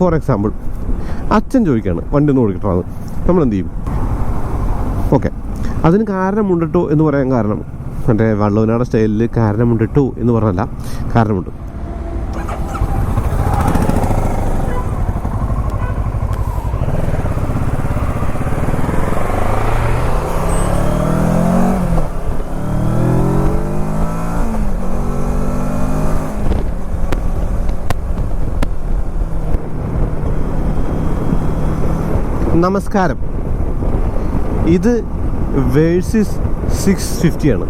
For example അച്ഛൻ ചോദിക്കുകയാണ് വണ്ടി ഒന്ന് ഓടിക്കട്ടാണ്, നമ്മൾ എന്ത് ചെയ്യും? ഓക്കെ, അതിന് കാരണമുണ്ടിട്ടോ എന്ന് പറയാൻ കാരണം മറ്റേ വള്ളവനാട് സ്റ്റൈലിൽ കാരണമുണ്ടിട്ടോ എന്ന് പറഞ്ഞല്ല, കാരണമുണ്ട്. നമസ്കാരം, ഇത് വേഴ്സിസ് 650 ആണ്.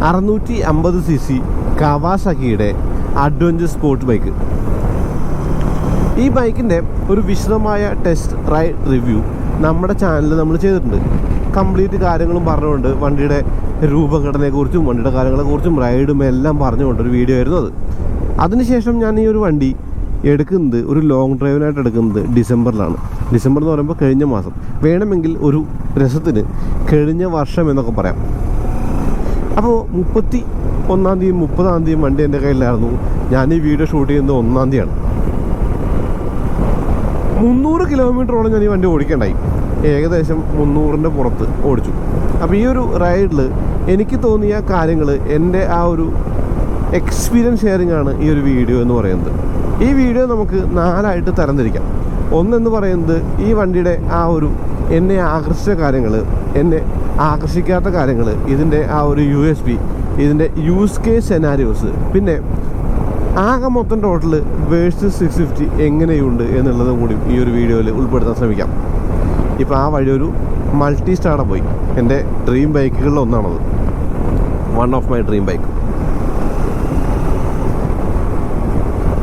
650 cc കവാസാക്കിയുടെ അഡ്വഞ്ചർ സ്പോർട്ട് ബൈക്ക്. ഈ ബൈക്കിൻ്റെ ഒരു വിശദമായ ടെസ്റ്റ് റൈഡ് റിവ്യൂ നമ്മുടെ ചാനലിൽ നമ്മൾ ചെയ്തിട്ടുണ്ട്. കംപ്ലീറ്റ് കാര്യങ്ങളും പറഞ്ഞുകൊണ്ട് വണ്ടിയുടെ രൂപഘടനയെക്കുറിച്ചും വണ്ടിയുടെ കാര്യങ്ങളെക്കുറിച്ചും റൈഡും എല്ലാം പറഞ്ഞുകൊണ്ടൊരു വീഡിയോ ആയിരുന്നു അത്. അതിനുശേഷം ഞാൻ ഈ ഒരു വണ്ടി എടുക്കുന്നത് ഒരു ലോങ് ഡ്രൈവിനായിട്ട് എടുക്കുന്നത് ഡിസംബറിലാണ്. ഡിസംബർ എന്ന് പറയുമ്പോൾ കഴിഞ്ഞ മാസം, വേണമെങ്കിൽ ഒരു രസത്തിന് കഴിഞ്ഞ വർഷം എന്നൊക്കെ പറയാം. അപ്പോൾ 31-ാം തീയതി 30-ാം തീയതി വണ്ടി എൻ്റെ കയ്യിലായിരുന്നു. ഞാൻ ഈ വീഡിയോ ഷൂട്ട് ചെയ്യുന്നത് 1-ാം തീയതിയാണ്. 300 കിലോമീറ്ററോളം ഞാൻ ഈ വണ്ടി ഓടിക്കേണ്ടായി. ഏകദേശം 300-ൻ്റെ പുറത്ത് ഓടിച്ചു. അപ്പോൾ ഈ ഒരു റൈഡിൽ എനിക്ക് തോന്നിയ കാര്യങ്ങൾ, എൻ്റെ ആ ഒരു എക്സ്പീരിയൻസ് ഷെയറിംഗ് ആണ് ഈ ഒരു വീഡിയോ എന്ന് പറയുന്നത്. ഈ വീഡിയോ നമുക്ക് 4ആയിട്ട് തരംതിരിക്കാം. ഒന്നെന്ന് പറയുന്നത് ഈ വണ്ടിയുടെ ആ ഒരു എന്നെ ആകർഷിച്ച കാര്യങ്ങൾ, എന്നെ ആകർഷിക്കാത്ത കാര്യങ്ങൾ, ഇതിൻ്റെ ആ ഒരു USP, ഇതിൻ്റെ യൂസ് കേസ് സെനാരിയോസ്, പിന്നെ ആകെ മൊത്തം ടോട്ടൽ വേഴ്സസ് 650 എങ്ങനെയുണ്ട് എന്നുള്ളതും കൂടി ഈ ഒരു വീഡിയോയിൽ ഉൾപ്പെടുത്താൻ ശ്രമിക്കാം. ഇപ്പോൾ ആ വഴി ഒരു മൾട്ടി സ്റ്റാർഡ പോയി. എൻ്റെ ഡ്രീം ബൈക്കുകളിൽ ഒന്നാണത്, one of my dream bike.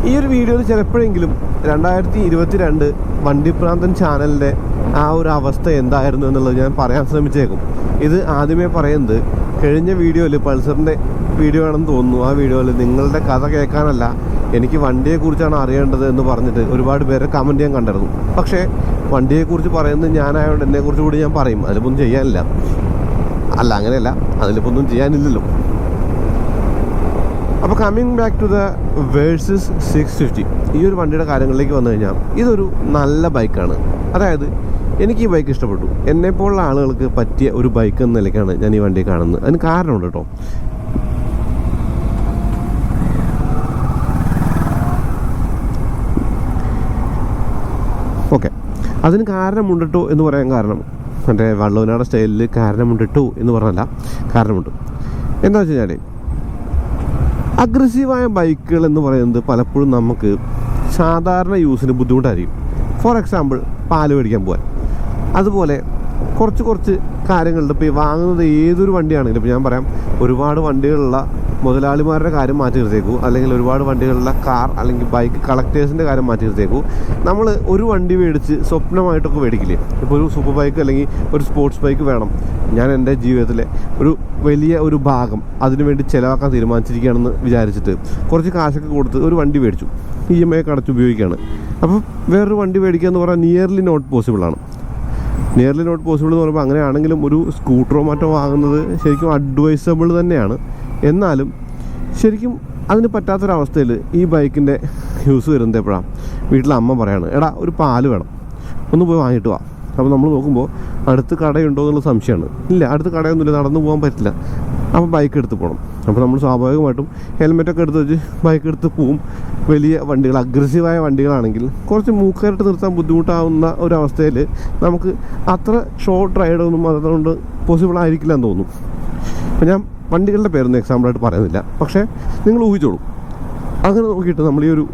ഈ ഒരു വീഡിയോയിൽ ചിലപ്പോഴെങ്കിലും 2022 വണ്ടിപ്രാന്തൻ ചാനലിൻ്റെ ആ ഒരു അവസ്ഥ എന്തായിരുന്നു എന്നുള്ളത് ഞാൻ പറയാൻ ശ്രമിച്ചേക്കും. ഇത് ആദ്യമേ പറയുന്നത് കഴിഞ്ഞ വീഡിയോയിൽ പൾസറിൻ്റെ വീഡിയോ ആണെന്ന് തോന്നുന്നു. ആ വീഡിയോയിൽ നിങ്ങളുടെ കഥ കേൾക്കാനല്ല, എനിക്ക് വണ്ടിയെക്കുറിച്ചാണ് അറിയേണ്ടത് എന്ന് പറഞ്ഞിട്ട് ഒരുപാട് പേരെ കമൻറ്റ് ചെയ്യാൻ കണ്ടിരുന്നു. പക്ഷേ വണ്ടിയെക്കുറിച്ച് പറയുന്നത് ഞാനായതുകൊണ്ട് എന്നെക്കുറിച്ച് കൂടി ഞാൻ പറയും. അതിലിപ്പോൾ ഒന്നും ചെയ്യാനില്ല. അല്ല, അങ്ങനെയല്ല, അതിലിപ്പോൾ ഒന്നും ചെയ്യാനില്ലല്ലോ. അപ്പോൾ coming back to the versus 650, ഈ ഒരു വണ്ടിയുടെ കാര്യങ്ങളിലേക്ക് വന്നു കഴിഞ്ഞാൽ ഇതൊരു നല്ല ബൈക്കാണ്. അതായത് എനിക്ക് ഈ ബൈക്ക് ഇഷ്ടപ്പെട്ടു. എന്നെപ്പോലുള്ള ആളുകൾക്ക് പറ്റിയ ഒരു ബൈക്ക് എന്ന നിലയ്ക്കാണ് ഞാൻ ഈ വണ്ടി കാണുന്നത്. അതിന് കാരണമുണ്ട് കേട്ടോ. ഓക്കെ, അതിന് കാരണമുണ്ടിട്ടോ എന്ന് പറയാൻ കാരണം മറ്റേ വള്ളവനാട് സ്റ്റൈലിൽ കാരണമുണ്ടിട്ടോ എന്ന് പറഞ്ഞല്ല, കാരണമുണ്ട്. എന്താ വെച്ച് കഴിഞ്ഞാൽ അഗ്രസീവായ ബൈക്കുകൾ എന്ന് പറയുന്നത് പലപ്പോഴും നമുക്ക് സാധാരണ യൂസിന് ബുദ്ധിമുട്ടായിരിക്കും. ഫോർ എക്സാമ്പിൾ പാല് മേടിക്കാൻ പോകാൻ, അതുപോലെ കുറച്ച് കാര്യങ്ങളുണ്ട്. ഇപ്പോൾ ഈ വാങ്ങുന്നത് ഏതൊരു വണ്ടിയാണെങ്കിലും, ഇപ്പോൾ ഞാൻ പറയാം, ഒരുപാട് വണ്ടികളുള്ള മുതലാളിമാരുടെ കാര്യം മാറ്റി നിർത്തേക്കൂ, അല്ലെങ്കിൽ ഒരുപാട് വണ്ടികളുള്ള കാർ അല്ലെങ്കിൽ ബൈക്ക് കളക്ടേഴ്സിൻ്റെ കാര്യം മാറ്റി നിർത്തേക്കൂ. നമ്മൾ ഒരു വണ്ടി മേടിച്ച് സ്വപ്നമായിട്ടൊക്കെ മേടിക്കില്ലേ? ഇപ്പോൾ ഒരു സൂപ്പർ ബൈക്ക് അല്ലെങ്കിൽ ഒരു സ്പോർട്സ് ബൈക്ക് വേണം, ഞാൻ എൻ്റെ ജീവിതത്തിലെ ഒരു വലിയ ഒരു ഭാഗം അതിനുവേണ്ടി ചിലവാക്കാൻ തീരുമാനിച്ചിരിക്കുകയാണെന്ന് വിചാരിച്ചിട്ട് കുറച്ച് കാശൊക്കെ കൊടുത്ത് ഒരു വണ്ടി മേടിച്ചു, EMI ഒക്കെ അടച്ച് ഉപയോഗിക്കുകയാണ്. അപ്പോൾ വേറൊരു വണ്ടി മേടിക്കുക എന്ന് പറഞ്ഞാൽ നിയർലി നോട്ട് പോസിബിളാണ്. നിയർലി നോട്ട് പോസിബിൾ എന്ന് പറയുമ്പോൾ അങ്ങനെയാണെങ്കിലും ഒരു സ്കൂട്ടറോ മറ്റോ വാങ്ങുന്നത് ശരിക്കും അഡ്വൈസബിൾ തന്നെയാണ്. എന്നാലും ശരിക്കും അതിന് പറ്റാത്തൊരവസ്ഥയിൽ ഈ ബൈക്കിൻ്റെ യൂസ് വരുന്നത് എപ്പോഴാണ്? വീട്ടിലെ അമ്മ പറയാണ്, എടാ ഒരു പാല് വേണം, ഒന്ന് പോയി വാങ്ങിയിട്ട് വാ. അപ്പോൾ നമ്മൾ നോക്കുമ്പോൾ അടുത്ത് കടയുണ്ടോ എന്നുള്ള സംശയമാണ്. ഇല്ല, അടുത്ത് കടയൊന്നുമില്ല, നടന്നു പോകാൻ പറ്റില്ല. അപ്പോൾ ബൈക്ക് എടുത്ത് പോകണം. അപ്പോൾ നമ്മൾ സ്വാഭാവികമായിട്ടും ഹെൽമെറ്റൊക്കെ എടുത്ത് വെച്ച് ബൈക്ക് എടുത്ത് പോവും. വലിയ വണ്ടികൾ, അഗ്രസീവായ വണ്ടികളാണെങ്കിൽ കുറച്ച് മൂക്കറിട്ട് നിർത്താൻ ബുദ്ധിമുട്ടാവുന്ന ഒരവസ്ഥയിൽ നമുക്ക് അത്ര ഷോർട്ട് റൈഡൊന്നും അതുകൊണ്ട് പോസിബിൾ ആയിരിക്കില്ല എന്ന് തോന്നുന്നു. അപ്പോൾ ഞാൻ വണ്ടികളുടെ പേരൊന്നും എക്സാമ്പിളായിട്ട് പറയുന്നില്ല, പക്ഷേ നിങ്ങൾ ഊഹിച്ചോളൂ. അങ്ങനെ നോക്കിയിട്ട് നമ്മൾ ഈ ഒരു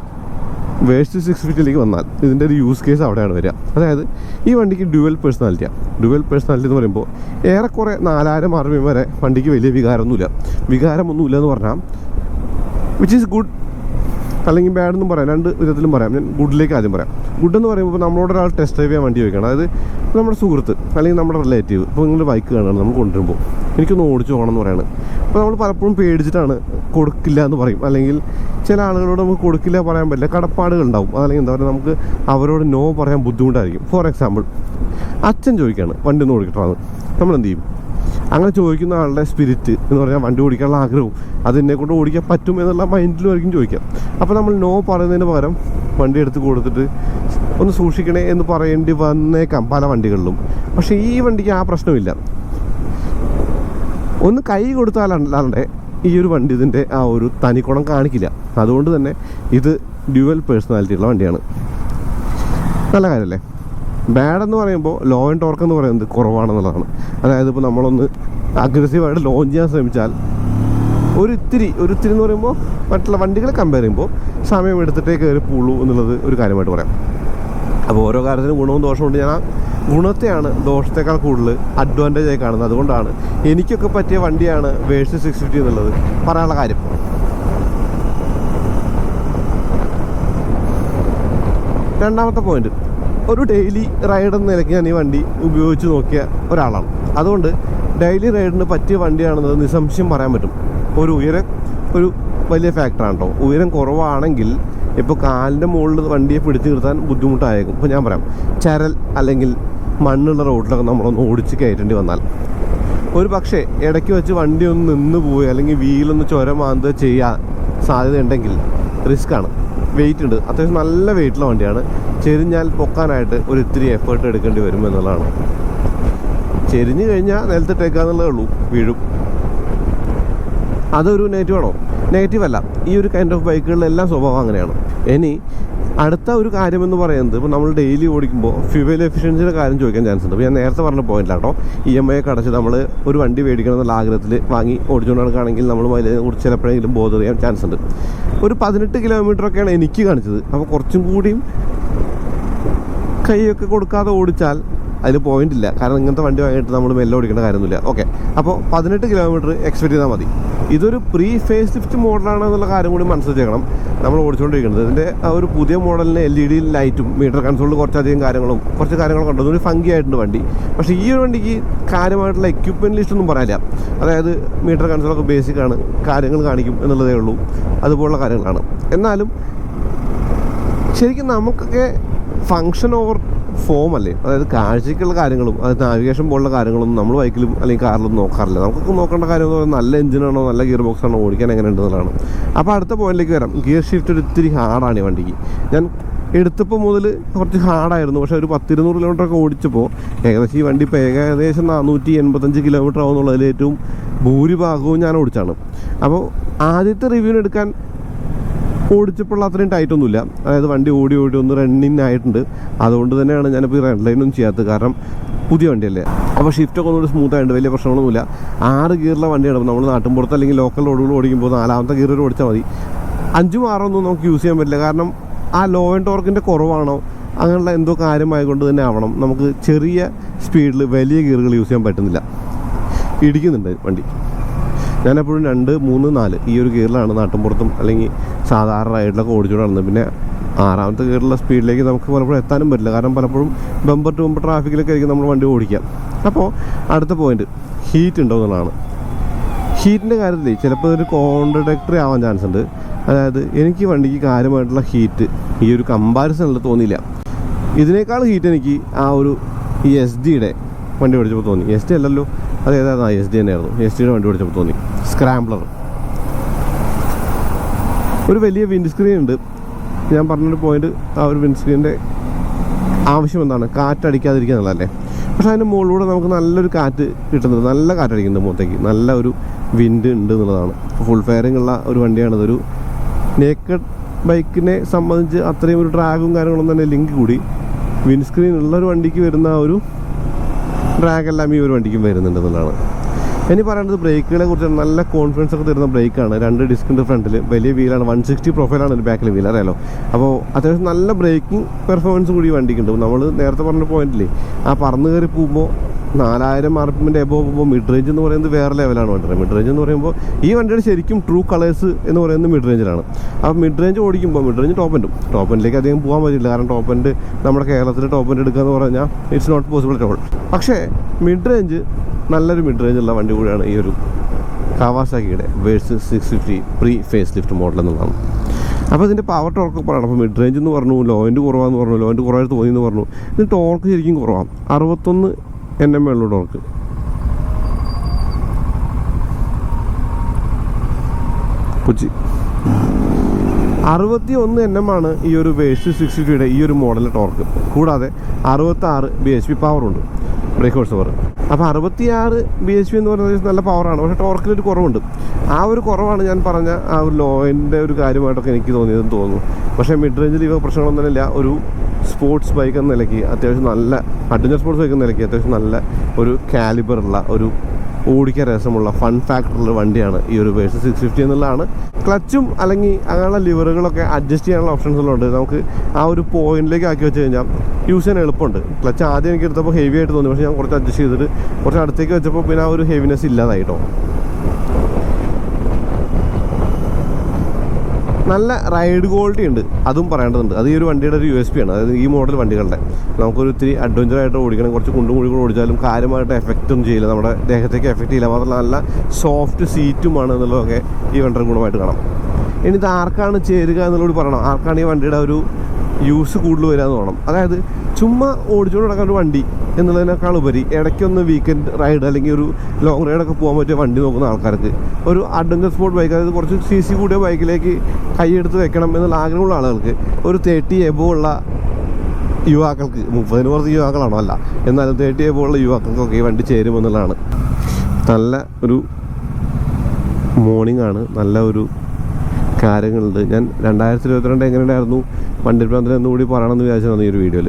വേഴ്സസ് 650ലേക്ക് വന്നാൽ ഇതിൻ്റെ ഒരു യൂസ് കേസ് അവിടെയാണ് വരിക. അതായത് ഈ വണ്ടിക്ക് ഡ്യുവൽ പേഴ്സണാലിറ്റിയാണ്. ഡ്യുവൽ പേഴ്സണാലിറ്റി എന്ന് പറയുമ്പോൾ ഏറെക്കുറെ 4000 RPM വരെ വണ്ടിക്ക് വലിയ വികാരമൊന്നുമില്ല എന്ന് പറഞ്ഞാൽ വിച്ച് ഈസ് ഗുഡ് അല്ലെങ്കിൽ ബാഡ് എന്നും പറയാം. രണ്ട് വിധത്തിലും പറയാം. ഞാൻ ഗുഡിലേക്ക് ആദ്യം പറയാം. ഗുഡ് എന്ന് പറയുമ്പോൾ ഇപ്പോൾ നമ്മളോട് ഒരാൾ ടെസ്റ്റ് ഡ്രൈവ് ചെയ്യാൻ വണ്ടി ചോദിക്കണം. അതായത് നമ്മുടെ സുഹൃത്ത് അല്ലെങ്കിൽ നമ്മുടെ റിലേറ്റീവ് ഇപ്പോൾ നിങ്ങളുടെ ബൈക്ക് കാണുകയാണ്, നമ്മൾ കൊണ്ടുവരുമ്പോൾ എനിക്കൊന്ന് ഓടിച്ചു പോകണം എന്ന് പറയുന്നത്. അപ്പോൾ നമ്മൾ പലപ്പോഴും പേടിച്ചിട്ടാണ് കൊടുക്കില്ല എന്ന് പറയും. അല്ലെങ്കിൽ ചില ആളുകളോട് നമുക്ക് കൊടുക്കില്ല പറയാൻ പറ്റില്ല, കടപ്പാടുകൾ ഉണ്ടാവും. അല്ലെങ്കിൽ എന്താ പറയുക, നമുക്ക് അവരോട് നോ പറയാൻ ബുദ്ധിമുട്ടായിരിക്കും. ഫോർ എക്സാമ്പിൾ അച്ഛൻ ചോദിക്കുകയാണ് വണ്ടി ഒന്ന് ഓടിക്കട്ടാണ്, നമ്മൾ എന്ത് ചെയ്യും? അങ്ങനെ ചോദിക്കുന്ന ആളുടെ സ്പിരിറ്റ് എന്ന് പറഞ്ഞാൽ വണ്ടി ഓടിക്കാനുള്ള ആഗ്രഹവും അത് എന്നെക്കൊണ്ട് ഓടിക്കാൻ പറ്റും എന്നുള്ള മൈൻഡിലുമായിരിക്കും ചോദിക്കാം. അപ്പോൾ നമ്മൾ നോ പറയുന്നതിന് പകരം വണ്ടി എടുത്ത് കൊടുത്തിട്ട് ഒന്ന് സൂക്ഷിക്കണേ എന്ന് പറയേണ്ടി വന്നേക്കാം പല വണ്ടികളിലും. പക്ഷേ ഈ വണ്ടിക്ക് ആ പ്രശ്നമില്ല. ഒന്ന് കൈ കൊടുത്താലല്ലാണ്ട് ഈ ഒരു വണ്ടി ഇതിൻ്റെ ആ ഒരു തനിക്കുണം കാണിക്കില്ല. അതുകൊണ്ട് തന്നെ ഇത് ഡ്യുവൽ പേഴ്സണാലിറ്റി ഉള്ള വണ്ടിയാണ്. നല്ല കാര്യമല്ലേ? ബാഡ് എന്ന് പറയുമ്പോൾ ലോ ആൻഡ് ടോർക്ക് എന്ന് പറയുന്നത് കുറവാണെന്നുള്ളതാണ്. അതായത് ഇപ്പോൾ നമ്മളൊന്ന് അഗ്രസീവായിട്ട് ലോഞ്ച് ചെയ്യാൻ ശ്രമിച്ചാൽ ഒരിത്തിരി എന്ന് പറയുമ്പോൾ മറ്റുള്ള വണ്ടികളെ കമ്പയർ ചെയ്യുമ്പോൾ സമയം എടുത്തിട്ടേ കയറി പോളൂ എന്നുള്ളത് ഒരു കാര്യമായിട്ട് പറയാം. അപ്പോൾ ഓരോ കാര്യത്തിനും ഗുണവും ദോഷമുണ്ട്. ഞാൻ ആ ഗുണത്തെയാണ് ദോഷത്തേക്കാൾ കൂടുതൽ അഡ്വാൻറ്റേജ് ആയി കാണുന്നത്. അതുകൊണ്ടാണ് എനിക്കൊക്കെ പറ്റിയ വണ്ടിയാണ് വേഴ്സസ് 650 എന്നുള്ളത് പറയാനുള്ള കാര്യം. രണ്ടാമത്തെ പോയിന്റ്, ഒരു ഡെയിലി റൈഡ് എന്ന നിലയ്ക്ക് ഞാൻ ഈ വണ്ടി ഉപയോഗിച്ച് നോക്കിയ ഒരാളാണ്. അതുകൊണ്ട് ഡെയിലി റൈഡിന് പറ്റിയ വണ്ടിയാണെന്നത് നിസ്സംശയം പറയാൻ പറ്റും. ഒരു വലിയ ഫാക്ടറാണ് കേട്ടോ. ഉയരം കുറവാണെങ്കിൽ ഇപ്പോൾ കാലിൻ്റെ മുകളിൽ വണ്ടിയെ പിടിച്ച് നിർത്താൻ ബുദ്ധിമുട്ടായേക്കും. ഇപ്പോൾ ഞാൻ പറയാം, ചരൽ അല്ലെങ്കിൽ മണ്ണുള്ള റോഡിലൊക്കെ നമ്മളൊന്ന് ഓടിച്ച് കയറ്റേണ്ടി വന്നാൽ ഒരു പക്ഷേ ഇടയ്ക്ക് വെച്ച് വണ്ടി ഒന്ന് നിന്ന് പോയി അല്ലെങ്കിൽ വീലൊന്ന് ചുരമാന്ത് ചെയ്യാൻ സാധ്യതയുണ്ടെങ്കിൽ റിസ്ക്കാണ്. വെയിറ്റ് ഉണ്ട്, അത്യാവശ്യം നല്ല വെയിറ്റുള്ള വണ്ടിയാണ്. ചെരിഞ്ഞാൽ പൊക്കാനായിട്ട് ഒരു ഇത്തിരി എഫേർട്ട് എടുക്കേണ്ടി വരും എന്നുള്ളതാണ്. ചെരിഞ്ഞു കഴിഞ്ഞാൽ നിലത്തിട്ടേക്കാന്നുള്ളതേ ഉള്ളൂ, വീഴും. അതൊരു നെഗറ്റീവാണോ? നെഗറ്റീവ് അല്ല. ഈ ഒരു കൈൻഡ് ഓഫ് ബൈക്കുകളിലെല്ലാം സ്വഭാവം അങ്ങനെയാണ്. ഇനി അടുത്ത ഒരു കാര്യമെന്ന് പറയുന്നത്, ഇപ്പോൾ നമ്മൾ ഡെയിലി ഓടിക്കുമ്പോൾ ഫ്യൂവൽ എഫിഷ്യൻസിയുടെ കാര്യം ചോദിക്കാൻ ചാൻസ് ഉണ്ട്. അപ്പോൾ ഞാൻ നേരത്തെ പറഞ്ഞ പോയിന്റില്ല കേട്ടോ. EMI ഒക്കെ അടച്ച് നമ്മൾ ഒരു വണ്ടി മേടിക്കണം എന്നുള്ള ആഗ്രഹത്തിൽ വാങ്ങി ഓടിച്ചുകൊണ്ട് നടക്കുകയാണെങ്കിൽ നമ്മൾ മൈലേജിനെ കുറിച്ച് ചിലപ്പോഴെങ്കിലും ബോധർ ചെയ്യാൻ ചാൻസ് ഉണ്ട്. ഒരു 18 കിലോമീറ്ററൊക്കെയാണ് എനിക്ക് കാണിച്ചത്. അപ്പോൾ കുറച്ചും കൂടിയും കൈയൊക്കെ കൊടുക്കാതെ ഓടിച്ചാൽ അതിൽ പോയിന്റ് ഇല്ല. കാരണം ഇങ്ങനത്തെ വണ്ടി വാങ്ങിയിട്ട് നമ്മൾ മെല്ലെ ഓടിക്കേണ്ട കാര്യമൊന്നുമില്ല. ഓക്കെ, അപ്പോൾ 18 കിലോമീറ്റർ എക്സ്പെക്ട് ചെയ്താൽ മതി. ഇതൊരു പ്രീ ഫേസ് ലിഫ്റ്റ് മോഡലാണ് എന്നുള്ള കാര്യം കൂടി മനസ്സിലാക്കണം നമ്മൾ ഓടിച്ചുകൊണ്ടിരിക്കുന്നത്. ഇതിൻ്റെ ആ ഒരു പുതിയ മോഡലിന് LED ലൈറ്റും മീറ്റർ കൺസോളിൽ കുറച്ച് കാര്യങ്ങളൊക്കെ ഉണ്ട്. അതൊരു ഫങ്കി ആയിട്ടുണ്ട് വണ്ടി. പക്ഷേ ഈ ഒരു വണ്ടിക്ക് കാര്യമായിട്ടുള്ള എക്യുപ്മെൻറ്റ് ലിസ്റ്റൊന്നും പറയാനില്ല. അതായത് മീറ്റർ കൺസോളൊക്കെ ബേസിക്കാണ്, കാര്യങ്ങൾ കാണിക്കും എന്നുള്ളതേ ഉള്ളൂ, അതുപോലുള്ള കാര്യങ്ങളാണ്. എന്നാലും ശരിക്കും നമുക്കൊക്കെ ഫങ്ഷൻ ഓവർ ഫോം അല്ലേ? അതായത് കാഴ്ചയ്ക്കുള്ള കാര്യങ്ങളും അതായത് നാവിഗേഷൻ പോലുള്ള കാര്യങ്ങളൊന്നും നമ്മൾ ബൈക്കിലും അല്ലെങ്കിൽ കാറിലും നോക്കാറില്ല. നമുക്കൊക്കെ നോക്കേണ്ട കാര്യം എന്ന് പറയുന്നത് നല്ല എഞ്ചിനാണോ നല്ല ഗിയർ ബോക്സ് ആണോ ഓടിക്കാൻ എങ്ങനെ ഉണ്ടെന്നുള്ളതാണ്. അപ്പോൾ അടുത്ത പോയിന്റിലേക്ക് വരാം. ഗിയർ ഷിഫ്റ്റ് ഒരു ഇത്തിരി ഹാർഡാണ് ഈ വണ്ടിക്ക്. ഞാൻ എടുത്തപ്പോൾ മുതൽ കുറച്ച് ഹാർഡായിരുന്നു. പക്ഷേ ഒരു 10-200 കിലോമീറ്ററൊക്കെ ഓടിച്ചപ്പോൾ ഏകദേശം ഈ വണ്ടി ഇപ്പോൾ ഏകദേശം 485 കിലോമീറ്റർ ആവുന്നുള്ളതിൽ ഏറ്റവും ഭൂരിഭാഗവും ഞാൻ ഓടിച്ചാണ്. അപ്പോൾ ആദ്യത്തെ റിവ്യൂവിന് എടുക്കാൻ ഓടിച്ചപ്പോൾ അത്രയും ടൈറ്റൊന്നുമില്ല. അതായത് വണ്ടി ഓടി ഒന്ന് റണ്ണിങ് ആയിട്ടുണ്ട്. അതുകൊണ്ട് തന്നെയാണ് ഞാനിപ്പോൾ ഈ റെഡ് ലൈനൊന്നും ചെയ്യാത്തത്. കാരണം പുതിയ വണ്ടിയല്ലേ. അപ്പോൾ ഷിഫ്റ്റൊക്കെ ഒന്നുകൂടി സ്മൂത്തായിട്ടുണ്ട്, വലിയ പ്രശ്നങ്ങളൊന്നുമില്ല. 6 ഗിയറിലെ വണ്ടിയാണ്. നമ്മൾ നാട്ടിൻപുറത്ത് അല്ലെങ്കിൽ ലോക്കൽ റോഡുകൾ ഓടിക്കുമ്പോൾ 4ാമത്തെ ഗിയർ ഓടിച്ചാൽ മതി. 5ഉം 6ഒന്നും നമുക്ക് യൂസ് ചെയ്യാൻ പറ്റില്ല. കാരണം ആ ലോ ആൻഡ് ടോർക്കിൻ്റെ കുറവാണോ അങ്ങനെയുള്ള എന്തോ കാര്യമായതുകൊണ്ട് തന്നെ ആവണം നമുക്ക് ചെറിയ സ്പീഡിൽ വലിയ ഗിയറുകൾ യൂസ് ചെയ്യാൻ പറ്റുന്നില്ല. ഇടിക്കുന്നുണ്ട് വണ്ടി. ഞാനെപ്പോഴും 2, 3, 4 ഈ ഒരു ഗിയറിലാണ് നാട്ടിൻപുറത്തും അല്ലെങ്കിൽ സാധാരണ റൈഡിലൊക്കെ ഓടിച്ചുകൊണ്ട് നടന്നത്. പിന്നെ 6ാമത്തെ ഗിയറിലുള്ള സ്പീഡിലേക്ക് നമുക്ക് പലപ്പോഴും എത്താനും പറ്റില്ല. കാരണം പലപ്പോഴും ബമ്പർ ടു ബമ്പർ ട്രാഫിക്കിലൊക്കെ ആയിരിക്കും നമ്മൾ വണ്ടി ഓടിക്കുക. അപ്പോൾ അടുത്ത പോയിന്റ് ഹീറ്റ് ഉണ്ടോ എന്നുള്ളതാണ്. ഹീറ്റിൻ്റെ കാര്യത്തിൽ ചിലപ്പോൾ ഒരു കോൺട്രഡിക്ടറി ആവാൻ ചാൻസ് ഉണ്ട്. അതായത് എനിക്ക് വണ്ടിക്ക് കാര്യമായിട്ടുള്ള ഹീറ്റ് ഈ ഒരു കമ്പാരിസണിൽ തോന്നിയില്ല. ഇതിനേക്കാൾ ഹീറ്റ് എനിക്ക് ആ ഒരു SD വണ്ടി ഓടിച്ചപ്പോൾ തോന്നി. SD അല്ലല്ലോ, അതേതായിരുന്നു? SD തന്നെയായിരുന്നു. SD വണ്ടി ഓടിച്ചപ്പോൾ തോന്നി. സ്ക്രാംബ്ലർ, ഒരു വലിയ വിൻഡ് സ്ക്രീൻ ഉണ്ട്. ഞാൻ പറഞ്ഞൊരു പോയിന്റ്, ആ ഒരു വിൻഡ് സ്ക്രീനിൻ്റെ ആവശ്യം എന്താണ്? കാറ്റടിക്കാതിരിക്കുക എന്നുള്ളതല്ലേ. പക്ഷേ അതിൻ്റെ മുകളിലൂടെ നമുക്ക് നല്ലൊരു കാറ്റ് കിട്ടുന്നത്, നല്ല കാറ്റടിക്കുന്നുണ്ട് മുഖത്തേക്ക്, നല്ല ഒരു വിൻഡ് ഉണ്ട് എന്നുള്ളതാണ്. ഫുൾ ഫെയറിംഗ് ഉള്ള ഒരു വണ്ടിയാണിത്. ഒരു നേക്കഡ് ബൈക്കിനെ സംബന്ധിച്ച് അത്രയും ഒരു ഡ്രാഗും കാര്യങ്ങളൊന്നും തന്നെ ലിങ്ക് കൂടി വിൻഡ് സ്ക്രീൻ ഉള്ളൊരു വണ്ടിക്ക് വരുന്ന ആ ഒരു ഡ്രാഗെല്ലാം ഈ ഒരു വണ്ടിക്കും വരുന്നുണ്ട് എന്നുള്ളതാണ്. ഇനി പറയേണ്ടത് ബ്രേക്കുകളെ കുറിച്ചാണ്. നല്ല കോൺഫിഡൻസ് ഒക്കെ തരുന്ന ബ്രേക്കാണ്. 2 ഡിസ്കിൻ്റെ ഫ്രണ്ടിൽ, വലിയ വീലാണ്, 160 പ്രൊഫൈലാണ് ഒരു ബാക്കിൽ വീൽ, അറിയാലോ. അപ്പോൾ അത്യാവശ്യം നല്ല ബ്രേക്കിംഗ് പെർഫോമൻസ് കൂടി വണ്ടിക്കുണ്ട്. നമ്മൾ നേരത്തെ പറഞ്ഞ പോയിന്റില്ലേ, ആ പറന്ന് കയറി പോകുമ്പോൾ 4000 RPM എബോവ് പോകുമ്പോൾ മിഡ് റേഞ്ച് എന്ന് പറയുന്നത് വേറെ ലെവലാണ് വണ്ടി. മിഡ് റേഞ്ച് എന്ന് പറയുമ്പോൾ ഈ വണ്ടിയുടെ ശരിക്കും ട്രൂ കളേഴ്സ് എന്ന് പറയുന്നത് മിഡ് റേഞ്ചിലാണ്. അപ്പോൾ മിഡ് റേഞ്ച് ഓടിക്കുമ്പോൾ മിഡ് റേഞ്ച് ടോപ്പ് എൻഡിലേക്ക് അധികം പോകാൻ പറ്റില്ല. കാരണം ടോപ്പ് എൻഡ് നമ്മുടെ കേരളത്തിൽ ടോപ്പ് എൻഡ് എടുക്കുക എന്ന് പറഞ്ഞാൽ it's not possible at all. പക്ഷേ മിഡ് റേഞ്ച് നല്ലൊരു മിഡ് റേഞ്ചുള്ള വണ്ടി കൂടിയാണ് ഈ ഒരു കവാസാക്കിയുടെ versus 650 pre facelift model എന്നുള്ളതാണ്. അപ്പോൾ ഇതിൻ്റെ പവർ ടോർക്ക് പറയണം. അപ്പോൾ മിഡ് റേഞ്ച് എന്ന് പറഞ്ഞു, ലോ എൻഡ് കുറവാന്ന് പറഞ്ഞു, ലോ എൻഡ് കുറവായിട്ട് തോന്നിയെന്ന് പറഞ്ഞു. ഇത് ടോർക്ക് ശരിക്കും കുറവാണ്. 61 Nm ഉള്ളൂ ടോർക്ക്. 61 Nm ആണ് ഈ ഒരു വേഴ്സസ് 650യുടെ ഈ ഒരു മോഡലിലെ ടോർക്ക്. കൂടാതെ 66 bhp പവറുണ്ട് ബ്രേക്ക് ഹോഴ്സ് പവർ. അപ്പോൾ 66 bhp എന്ന് പറയുന്നത് നല്ല പവറാണ്, പക്ഷേ ടോർക്കിലൊരു കുറവുണ്ട്. ആ ഒരു കുറവാണ് ഞാൻ പറഞ്ഞ ആ ഒരു ലോയിൻ്റെ ഒരു കാര്യമായിട്ടൊക്കെ എനിക്ക് തോന്നിയതെന്ന് തോന്നുന്നു. പക്ഷേ മിഡ് റേഞ്ചിൽ ഇവ പ്രശ്നങ്ങളൊന്നുമില്ല. ഒരു സ്പോർട്സ് ബൈക്ക് എന്ന നിലയ്ക്ക് അത്യാവശ്യം നല്ല അഡ്വഞ്ചർ സ്പോർട്സ് ബൈക്ക് എന്ന നിലയ്ക്ക് അത്യാവശ്യം നല്ല ഒരു കാലിബറുള്ള ഒരു ഓടിക്കാൻ രസമുള്ള ഫൺ ഫാക്ടറുള്ള വണ്ടിയാണ് ഈ ഒരു വേഴ്സസ് 650 എന്നുള്ളതാണ്. ക്ലച്ചും അല്ലെങ്കിൽ അങ്ങനെയുള്ള ലിവറുകളൊക്കെ അഡ്ജസ്റ്റ് ചെയ്യാനുള്ള ഓപ്ഷൻസുകളുണ്ട്. നമുക്ക് ആ ഒരു പോയിന്റിലേക്ക് ആക്കി വെച്ച് കഴിഞ്ഞാൽ യൂസ് ചെയ്യാൻ എളുപ്പമുണ്ട്. ക്ലച്ച് ആദ്യം എനിക്ക് എടുത്തപ്പോൾ ഹെവി ആയിട്ട് തോന്നി, പക്ഷേ ഞാൻ കുറച്ച് അഡ്ജസ്റ്റ് ചെയ്തിട്ട് കുറച്ച് അടുത്തേക്ക് വെച്ചപ്പോൾ പിന്നെ ആ ഒരു ഹെവിനെസ് ഇല്ലാതായിട്ടോ. നല്ല റൈഡ് ക്വാളിറ്റി ഉണ്ട്, അതും പറയേണ്ടതുണ്ട്. അത് ഈ ഒരു വണ്ടിയുടെ ഒരു USP ആണ്. അതായത് ഈ മോഡൽ വണ്ടികളുടെ നമുക്കൊരു ഇത്തിരി അഡ്വഞ്ചറായിട്ട് ഓടിക്കണം, കുറച്ച് കുണ്ടും കുഴി കൂടെ ഓടിച്ചാലും കാര്യമായിട്ട് എഫക്റ്റ് ഒന്നും ചെയ്യില്ല, നമ്മുടെ ദേഹത്തേക്ക് എഫക്റ്റ് ചെയ്യില്ല. മാത്രമല്ല നല്ല സോഫ്റ്റ് സീറ്റുമാണ് എന്നുള്ളതൊക്കെ ഈ വണ്ടിയുടെ ഗുണമായിട്ട് കാണാം. ഇനി ഇത് ആർക്കാണ് ചേരുക എന്നുള്ളത് പറയണം. ആർക്കാണ് ഈ വണ്ടിയുടെ ഒരു യൂസ് കൂടുതൽ വരിക എന്ന് വേണം. അതായത് ചുമ്മാ ഓടിച്ചുകൊണ്ട് നടക്കാൻ ഒരു വണ്ടി എന്നുള്ളതിനേക്കാൾ ഉപരി ഇടയ്ക്കൊന്ന് വീക്കെൻഡ് റൈഡ് അല്ലെങ്കിൽ ഒരു ലോങ് റൈഡൊക്കെ പോകാൻ പറ്റിയ വണ്ടി നോക്കുന്ന ആൾക്കാർക്ക് ഒരു അഡ്വഞ്ചർ സ്പോർട്ട് ബൈക്ക്, അതായത് കുറച്ച് CC കൂടിയ ബൈക്കിലേക്ക് കൈയെടുത്ത് വെക്കണം എന്നുള്ള ആഗ്രഹമുള്ള ആളുകൾക്ക്, ഒരു 30 എബോ ഉള്ള യുവാക്കൾക്ക്, 30 പുറത്ത് യുവാക്കളാണോ അല്ല, എന്നാലും 30 എബോ ഉള്ള യുവാക്കൾക്കൊക്കെ ഈ വണ്ടി ചേരുമെന്നുള്ളതാണ്. നല്ല ഒരു മോർണിംഗ് ആണ്, നല്ല ഒരു കാര്യങ്ങളുണ്ട്. ഞാൻ 2022 എങ്ങനെയുണ്ടായിരുന്നു വണ്ടിപ്രാന്തൻ എന്നുകൂടി പറയണമെന്ന് വിചാരിച്ചതാണ് ഈ ഒരു വീഡിയോയിൽ.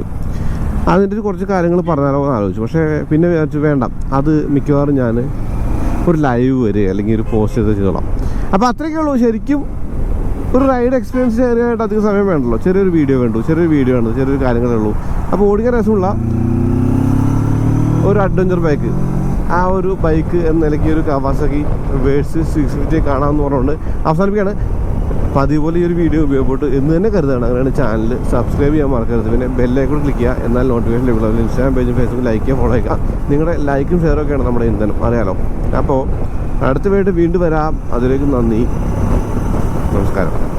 അതിൻ്റെ കുറച്ച് കാര്യങ്ങൾ പറഞ്ഞാലോ എന്ന് ആലോചിച്ചു. പക്ഷേ പിന്നെ വിചാരിച്ചു വേണ്ട, അത് മിക്കവാറും ഞാൻ ഒരു ലൈവ് വരെ അല്ലെങ്കിൽ ഒരു പോസ്റ്റ് ചെയ്തോളാം. അപ്പോൾ അത്രയൊക്കെ ഉള്ളൂ. ശരിക്കും ഒരു റൈഡ് എക്സ്പീരിയൻസ് ചെയ്യാനായിട്ട് അധികം സമയം വേണ്ടല്ലോ, ചെറിയൊരു വീഡിയോ വേണ്ടു, ചെറിയൊരു വീഡിയോ ആണ്, ചെറിയൊരു കാര്യങ്ങളേ ഉള്ളൂ. അപ്പോൾ ഓടിക്കാൻ രസമുള്ള ഒരു അഡ്വഞ്ചർ ബൈക്ക്, ആ ഒരു ബൈക്ക് എന്ന നിലയ്ക്ക് ഒരു കവാസാക്കി വേഴ്സസ് 650 കാണാമെന്ന് പറഞ്ഞുകൊണ്ട് അവസാനിപ്പിക്കുകയാണ്. അപ്പോൾ അതേപോലെ ഈ ഒരു വീഡിയോ ഉപയോഗപ്പെട്ട് എന്ന് തന്നെ കരുതാണ്. അങ്ങനെയാണ് ചാനൽ സബ്സ്ക്രൈബ് ചെയ്യാൻ മറക്കരുത്. പിന്നെ ബെല്ലൈക്കൺ ക്ലിക്ക് ചെയ്യുക, എന്നാൽ നോട്ടിഫിക്കേഷൻ ലഭിക്കും. ഇൻസ്റ്റാഗ്രാം പേജും ഫേസ്ബുക്ക് ലൈക്ക് ചെയ്യുക, ഫോളോ ചെയ്യുക. നിങ്ങളുടെ ലൈക്കും ഷെയറൊക്കെയാണ് നമ്മുടെ ഇന്ധനം, അറിയാലോ. അപ്പോൾ അടുത്ത വീണ്ടും വരാം. അതിലേക്ക് നന്ദി, നമസ്കാരം.